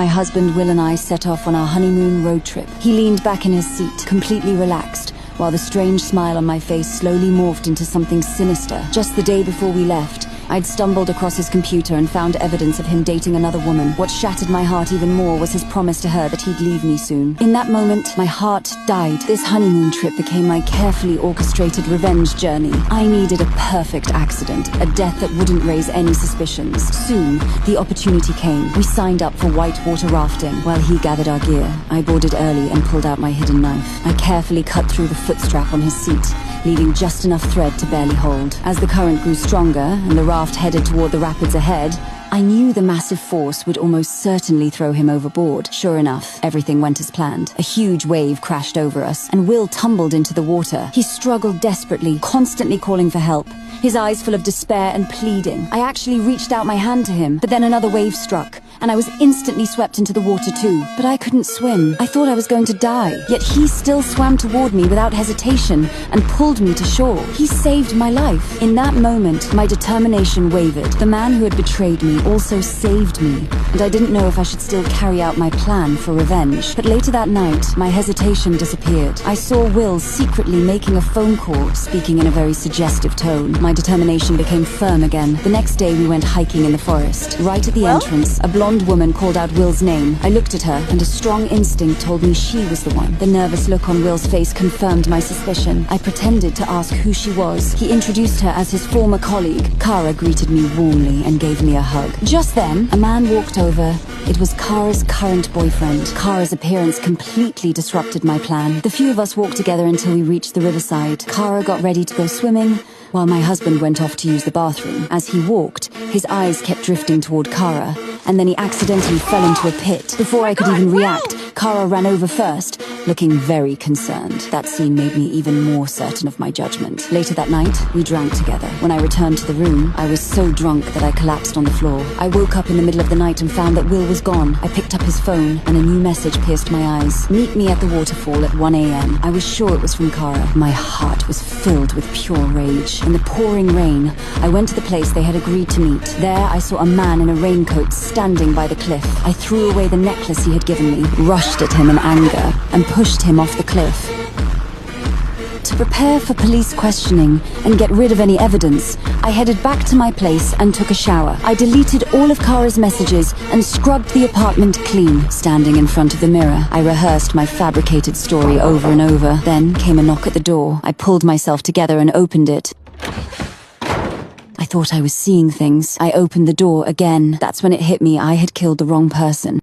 my husband Will and I set off on our honeymoon road trip. He leaned back in his seat, completely relaxed, while the strange smile on my face slowly morphed into something sinister. Just the day before we left, I'd stumbled across his computer and found evidence of him dating another woman. What shattered my heart even more was his promise to her that he'd leave me soon. In that moment, my heart died. This honeymoon trip became my carefully orchestrated revenge journey. I needed a perfect accident, a death that wouldn't raise any suspicions. Soon, the opportunity came. We signed up for whitewater rafting. While he gathered our gear, I boarded early and pulled out my hidden knife. I carefully cut through the footstrap on his seat, leaving just enough thread to barely hold. As the current grew stronger and the raft headed toward the rapids ahead, I knew the massive force would almost certainly throw him overboard. Sure enough, everything went as planned. A huge wave crashed over us, and Will tumbled into the water. He struggled desperately, constantly calling for help, his eyes full of despair and pleading. I actually reached out my hand to him, but then another wave struck, and I was instantly swept into the water too. But I couldn't swim. I thought I was going to die. Yet he still swam toward me without hesitation and pulled me to shore. He saved my life. In that moment, my determination wavered. The man who had betrayed me also saved me, and I didn't know if I should still carry out my plan for revenge. But later that night, my hesitation disappeared. I saw Will secretly making a phone call, speaking in a very suggestive tone. My determination became firm again. The next day we went hiking in the forest. Right at the entrance, a blonde woman called out Will's name. I looked at her, and a strong instinct told me she was the one. The nervous look on Will's face confirmed my suspicion. I pretended to ask who she was. He introduced her as his former colleague. Kara greeted me warmly and gave me a hug. Just then, a man walked over. It was Kara's current boyfriend. Kara's appearance completely disrupted my plan. The few of us walked together until we reached the riverside. Kara got ready to go swimming, while my husband went off to use the bathroom. As he walked, his eyes kept drifting toward Kara, and then he accidentally fell into a pit. Before I could even react, Kara ran over first, looking very concerned. That scene made me even more certain of my judgment. Later that night, we drank together. When I returned to the room, I was so drunk that I collapsed on the floor. I woke up in the middle of the night and found that Will was gone. I picked up his phone, and a new message pierced my eyes. Meet me at the waterfall at 1 a.m. I was sure it was from Kara. My heart was filled with pure rage. In the pouring rain, I went to the place they had agreed to meet. There, I saw a man in a raincoat standing by the cliff. I threw away the necklace he had given me, rushed at him in anger, and pushed him off the cliff. To prepare for police questioning and get rid of any evidence, I headed back to my place and took a shower. I deleted all of Kara's messages and scrubbed the apartment clean. Standing in front of the mirror, I rehearsed my fabricated story over and over. Then came a knock at the door. I pulled myself together and opened it. I thought I was seeing things. I opened the door again. That's when it hit me I had killed the wrong person.